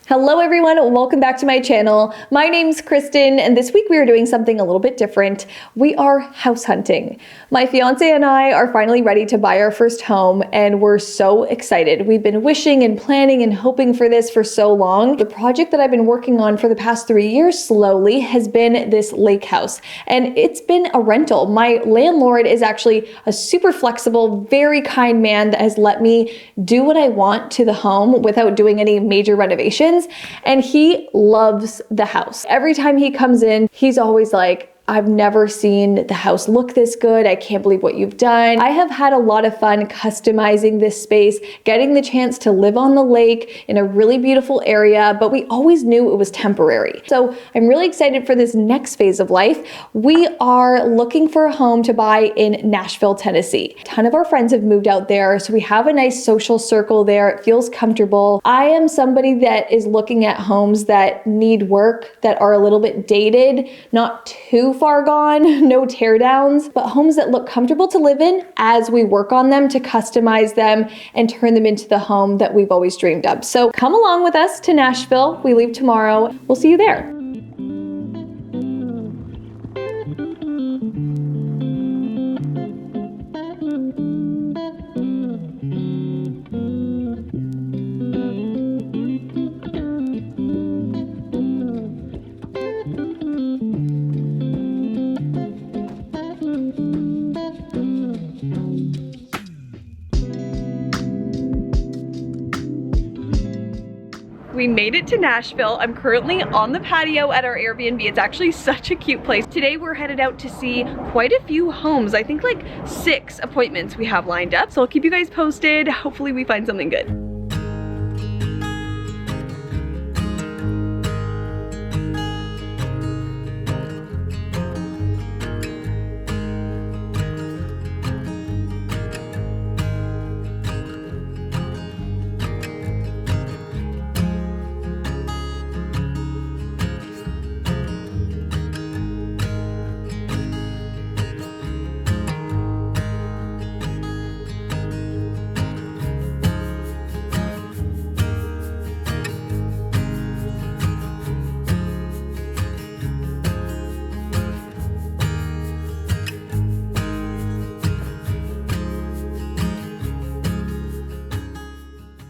Hello everyone, welcome back to my channel. My name's Kristen, and this week we are doing something a little bit different. We are house hunting. My fiance and I are finally ready to buy our first home, and we're so excited. We've been wishing and planning and hoping for this for so long. The project that I've been working on for the past 3 years slowly has been this lake house, and it's been a rental. My landlord is actually a super flexible, very kind man that has let me do what I want to the home without doing any major renovations. And he loves the house. Every time he comes in, he's always like, I've never seen the house look this good. I can't believe what you've done. I have had a lot of fun customizing this space, getting the chance to live on the lake in a really beautiful area, but we always knew it was temporary. So I'm really excited for this next phase of life. We are looking for a home to buy in Nashville, Tennessee. A ton of our friends have moved out there, so we have a nice social circle there. It feels comfortable. I am somebody that is looking at homes that need work, that are a little bit dated, not too far gone, no tear downs, but homes that look comfortable to live in as we work on them to customize them and turn them into the home that we've always dreamed of. So come along with us to Nashville. We leave tomorrow. We'll see you there. We made it to Nashville. I'm currently on the patio at our Airbnb. It's actually such a cute place. Today we're headed out to see quite a few homes. I think like 6 appointments we have lined up. So I'll keep you guys posted. Hopefully we find something good.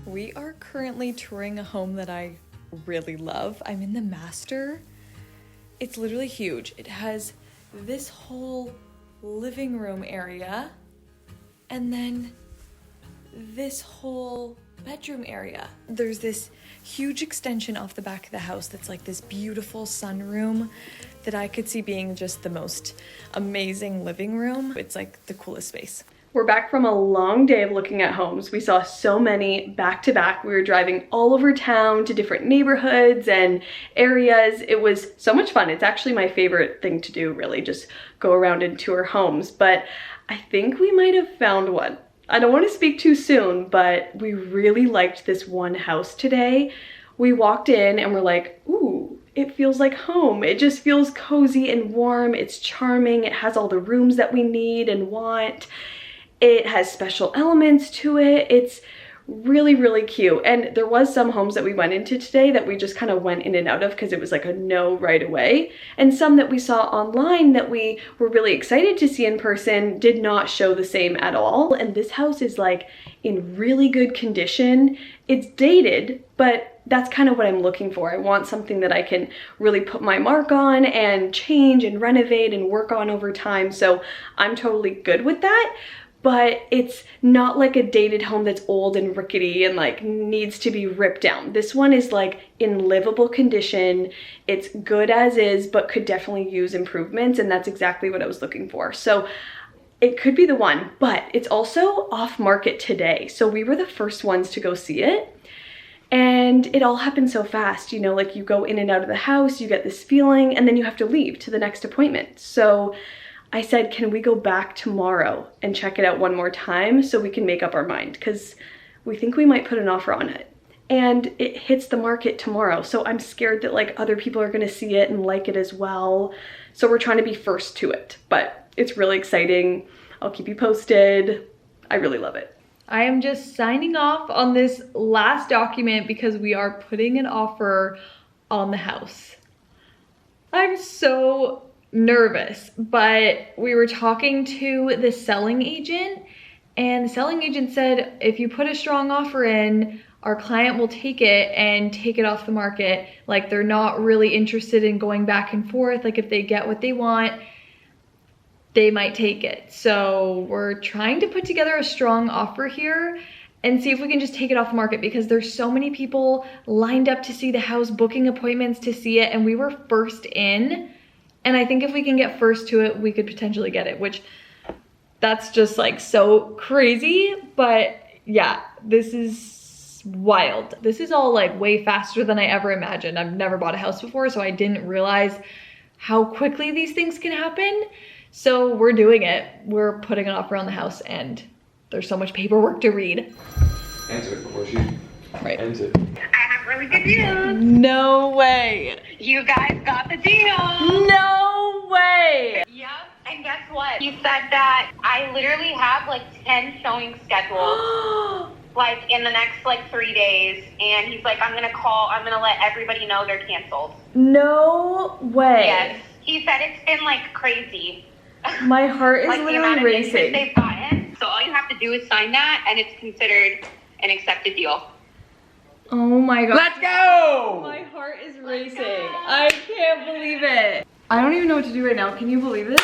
We are currently touring a home that I really love. I'm in the master. It's literally huge. It has this whole living room area and then this whole bedroom area. There's this huge extension off the back of the house that's like this beautiful sunroom that I could see being just the most amazing living room. It's like the coolest space. We're back from a long day of looking at homes. We saw so many back to back. We were driving all over town to different neighborhoods and areas. It was so much fun. It's actually my favorite thing to do, really, just go around and tour homes. But I think we might have found one. I don't want to speak too soon, but we really liked this one house today. We walked in and we're like, ooh, it feels like home. It just feels cozy and warm. It's charming. It has all the rooms that we need and want. It has special elements to it. It's really, really cute. And there was some homes that we went into today that we just kind of went in and out of because it was like a no right away. And some that we saw online that we were really excited to see in person did not show the same at all. And this house is like in really good condition. It's dated, but that's kind of what I'm looking for. I want something that I can really put my mark on and change and renovate and work on over time. So I'm totally good with that. But it's not like a dated home that's old and rickety and like needs to be ripped down. This one is like in livable condition. It's good as is, but could definitely use improvements, and that's exactly what I was looking for. So it could be the one, but it's also off market today. So we were the first ones to go see it. And it all happened so fast, you know, like you go in and out of the house, you get this feeling, and then you have to leave to the next appointment. So I said, can we go back tomorrow and check it out one more time so we can make up our mind? Because we think we might put an offer on it. And it hits the market tomorrow. So I'm scared that like other people are gonna see it and like it as well. So we're trying to be first to it, but it's really exciting. I'll keep you posted. I really love it. I am just signing off on this last document because we are putting an offer on the house. I'm so nervous, but we were talking to the selling agent, and the selling agent said if you put a strong offer in, our client will take it and take it off the market. Like, they're not really interested in going back and forth. Like, if they get what they want, they might take it. So we're trying to put together a strong offer here and see if we can just take it off the market, because there's so many people lined up to see the house, booking appointments to see it, and we were first in. And I think if we can get first to it, we could potentially get it, which that's just like so crazy. But yeah, this is wild. This is all like way faster than I ever imagined. I've never bought a house before, so I didn't realize how quickly these things can happen. So we're doing it. We're putting an offer on the house, and there's so much paperwork to read. Answer it before she ends it. I have really good news. No way. You guys got the deal. No way. Yep. And guess what? He said that I literally have like 10 showings scheduled like in the next like 3 days. And he's like, I'm going to let everybody know they're canceled. No way. Yes. He said it's been like crazy. My heart is like literally racing. They've gotten. So all you have to do is sign that, and it's considered an accepted deal. Oh my god. Let's go! My heart is racing. I can't believe it. I don't even know what to do right now. Can you believe this?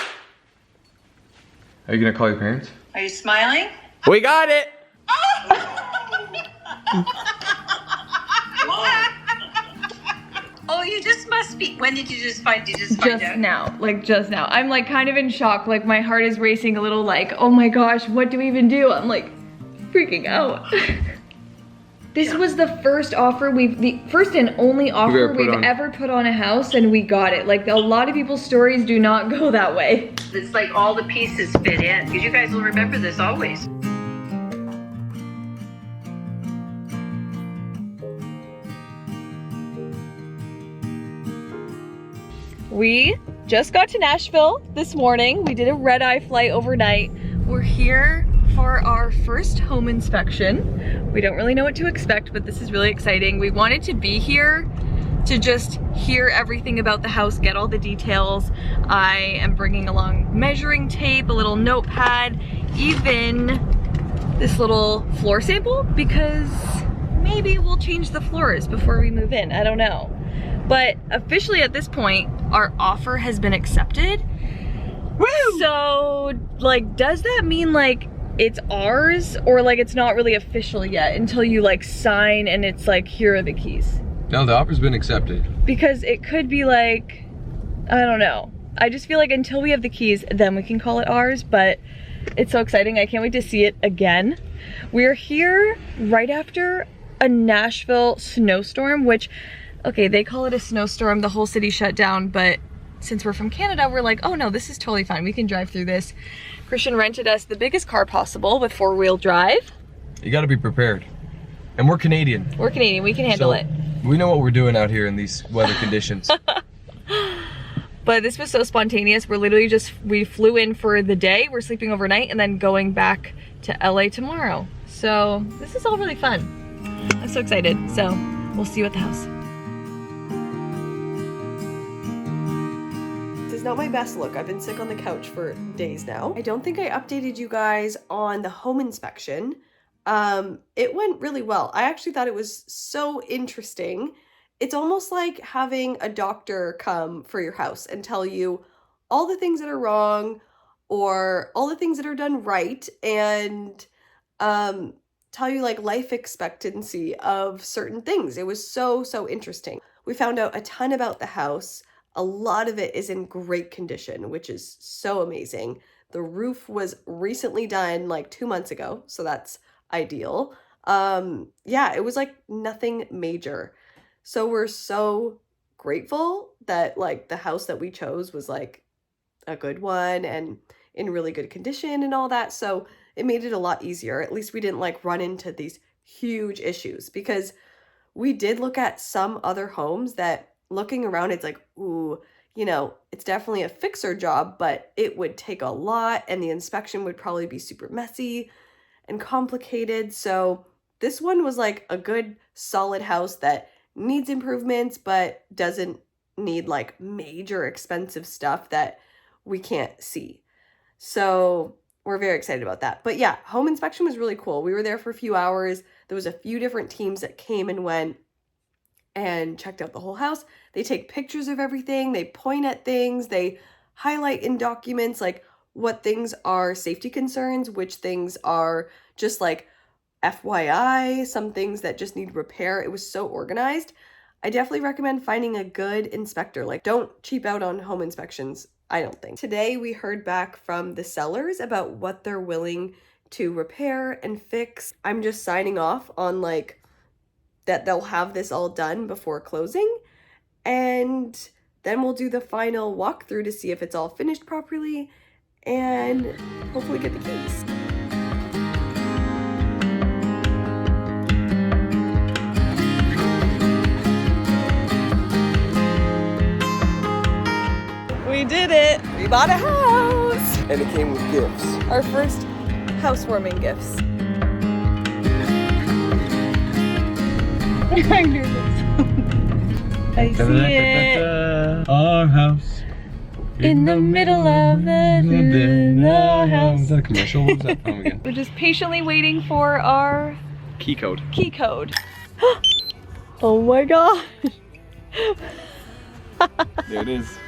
Are you gonna call your parents? Are you smiling? We got it! Oh, you just must be. When did you just find out? Now, like just now. I'm like kind of in shock. Like my heart is racing a little, like, oh my gosh, what do we even do? I'm like freaking out. This was the first offer the first and only offer we've ever put on a house, and we got it. Like, a lot of people's stories do not go that way. It's like all the pieces fit in, because you guys will remember this always. We just got to Nashville this morning. We did a red-eye flight overnight. We're here for our first home inspection. We don't really know what to expect, but this is really exciting. We wanted to be here to just hear everything about the house, get all the details. I am bringing along measuring tape, a little notepad, even this little floor sample, because maybe we'll change the floors before we move in. I don't know. But officially at this point, our offer has been accepted. Woo! So, like, does that mean like it's ours, or like it's not really official yet until you like sign and it's like, here are the keys? No, the offer's been accepted. Because it could be like, I don't know. I just feel like until we have the keys, then we can call it ours, but it's so exciting. I can't wait to see it again. We're here right after a Nashville snowstorm, which, okay, they call it a snowstorm, the whole city shut down, but since we're from Canada, we're like, oh no, this is totally fine. We can drive through this. Christian rented us the biggest car possible with 4-wheel drive. You gotta be prepared. And we're Canadian. We're Canadian, we can handle it. We know what we're doing out here in these weather conditions. But this was so spontaneous. We're literally we flew in for the day, we're sleeping overnight, and then going back to LA tomorrow. So this is all really fun. I'm so excited. So we'll see you at the house. Not my best look. I've been sick on the couch for days now. I don't think I updated you guys on the home inspection. It went really well. I actually thought it was so interesting. It's almost like having a doctor come for your house and tell you all the things that are wrong or all the things that are done right, and tell you like life expectancy of certain things. It was so interesting. We found out a ton about the house. A lot of it is in great condition, which is so amazing. The roof was recently done like 2 months ago, so that's ideal. Yeah, it was like nothing major. So we're so grateful that like the house that we chose was like a good one and in really good condition and all that. So it made it a lot easier. At least we didn't like run into these huge issues, because we did look at some other homes that, looking around, it's like, ooh, you know, it's definitely a fixer job, but it would take a lot and the inspection would probably be super messy. and complicated. So this one was like a good solid house that needs improvements but doesn't need like major expensive stuff that we can't see. So we're very excited about that. But yeah, home inspection was really cool. We were there for a few hours. There was a few different teams that came and went and checked out the whole house. They take pictures of everything. They point at things. They highlight in documents like what things are safety concerns, which things are just like FYI, some things that just need repair. It was so organized. I definitely recommend finding a good inspector. Like, don't cheap out on home inspections, I don't think. Today we heard back from the sellers about what they're willing to repair and fix. I'm just signing off on like that they'll have this all done before closing, and then we'll do the final walkthrough to see if it's all finished properly and hopefully get the keys. We did it! We bought a house! And it came with gifts. Our first housewarming gifts. I see it! Our house. In the middle of the house. Is that a commercial? What was that from again? We're just patiently waiting for our Key code. key code. Oh my god! There it is. Is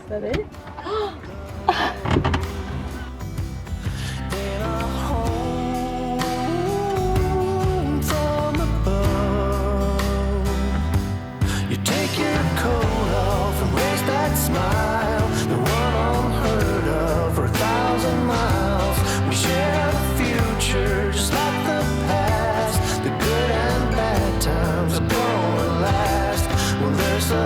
that it? You take your coat off and raise that smile, the one unheard of for 1,000 miles. We share the future just like the past. The good and bad times are gonna last. Well, there's a